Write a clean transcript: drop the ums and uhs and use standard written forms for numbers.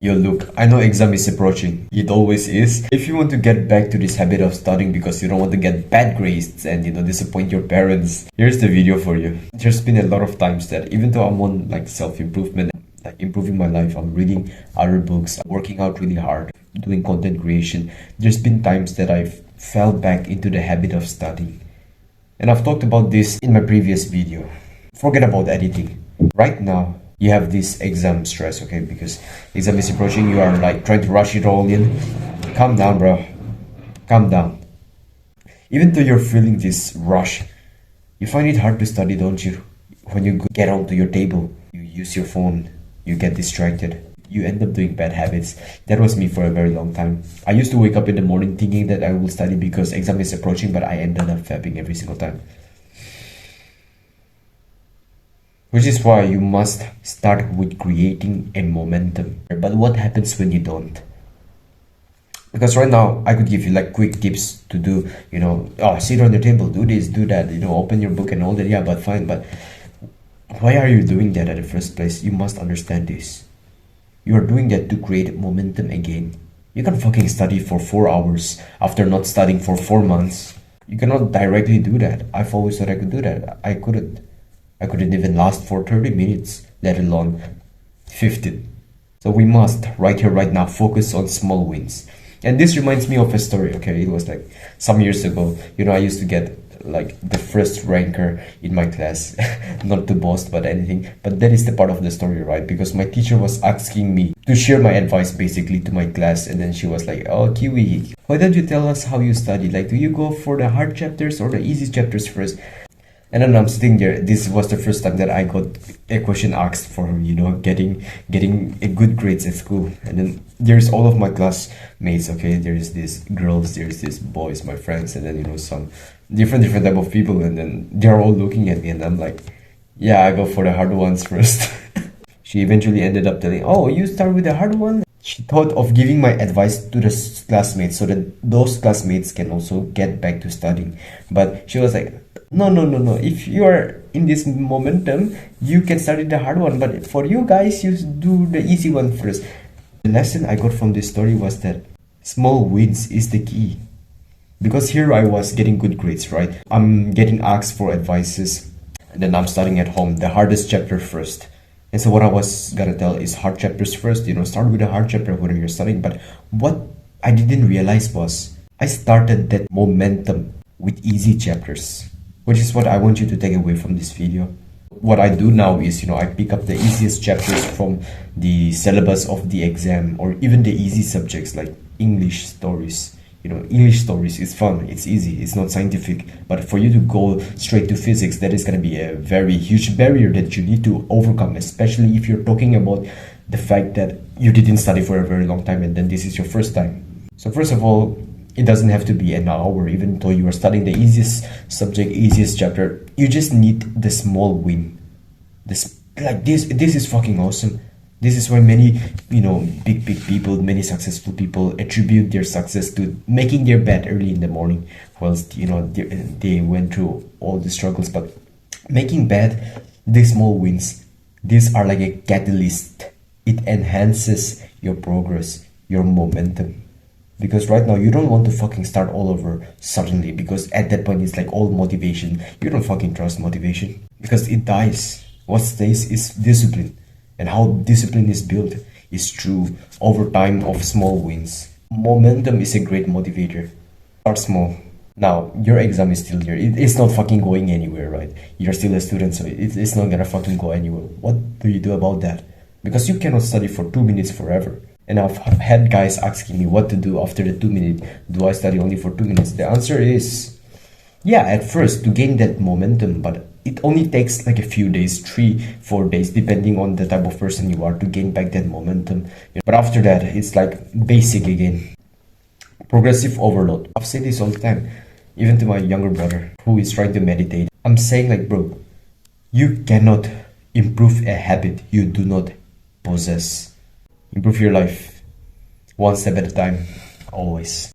Yo, look, I know exam is approaching. It always is. If you want to get back to this habit of studying because you don't want to get bad grades and disappoint your parents, here's the video for you. There's been a lot of times that even though I'm on like self-improvement, like improving my life, I'm reading other books, working out really hard, doing content creation, there's been times that I've fell back into the habit of studying. And I've talked about this in my previous video. Forget about editing. Right now, you have this exam stress, okay? Because exam is approaching, you are like trying to rush it all in. Calm down, bro. Calm down. Even though you're feeling this rush, you find it hard to study, don't you? When you get onto your table, you use your phone, you get distracted. You end up doing bad habits. That was me for a very long time. I used to wake up in the morning thinking that I will study because exam is approaching, but I ended up fapping every single time. Which is why you must start with creating a momentum. But what happens when you don't? Because right now, I could give you like quick tips to do, sit on your table, do this, do that, open your book and all that. Yeah, but fine. But why are you doing that at the first place? You must understand this. You are doing that to create momentum again. You can fucking study for 4 hours after not studying for 4 months. You cannot directly do that. I've always thought I could do that. I couldn't. I couldn't even last for 30 minutes, let alone 15. So we must, right here, right now, focus on small wins. And this reminds me of a story, okay? It was like some years ago. I used to get like the first ranker in my class. Not to boast about anything, but that is the part of the story, right? Because my teacher was asking me to share my advice basically to my class. And then she was like, oh, Kiwi, why don't you tell us how you study? Like, do you go for the hard chapters or the easy chapters first? And then I'm sitting there. This was the first time that I got a question asked for, getting a good grades at school. And then there's all of my classmates, okay? There's these girls, there's these boys, my friends, and then, some different type of people. And then they're all looking at me and I'm like, yeah, I go for the hard ones first. She eventually ended up telling, oh, you start with the hard one? She thought of giving my advice to the classmates so that those classmates can also get back to studying. But she was like, no. If you are in this momentum, you can start with the hard one. But for you guys, you do the easy one first. The lesson I got from this story was that small wins is the key. Because here I was getting good grades, right? I'm getting asked for advices. And then I'm studying at home, the hardest chapter first. And so what I was gonna tell is hard chapters first, start with the hard chapter when you're studying. But what I didn't realize was I started that momentum with easy chapters, which is what I want you to take away from this video. What I do now is, I pick up the easiest chapters from the syllabus of the exam or even the easy subjects like English stories. English stories is fun, it's easy, it's not scientific. But for you to go straight to physics, that is going to be a very huge barrier that you need to overcome, especially if you're talking about the fact that you didn't study for a very long time and then this is your first time. So first of all, it doesn't have to be an hour, even though you are studying the easiest subject, easiest chapter. You just need the small win. This is fucking awesome. This is why many, big people, many successful people attribute their success to making their bed early in the morning, whilst, they went through all the struggles. But making bed, these small wins, these are like a catalyst. It enhances your progress, your momentum. Because right now, you don't want to fucking start all over suddenly, because at that point, it's like all motivation. You don't fucking trust motivation because it dies. What stays is discipline. And how discipline is built is through overtime of small wins. Momentum is a great motivator. Start small. Now, your exam is still here. It's not fucking going anywhere, right? You're still a student, so it's not gonna fucking go anywhere. What do you do about that? Because you cannot study for 2 minutes forever. And I've had guys asking me what to do after the 2 minutes. Do I study only for 2 minutes? The answer is, yeah, at first to gain that momentum, but it only takes like a few days, 3-4 days, depending on the type of person you are, to gain back that momentum. But after that, it's like basic again. Progressive overload. I've said this all the time, even to my younger brother who is trying to meditate. I'm saying like, bro, you cannot improve a habit you do not possess. Improve your life one step at a time, always.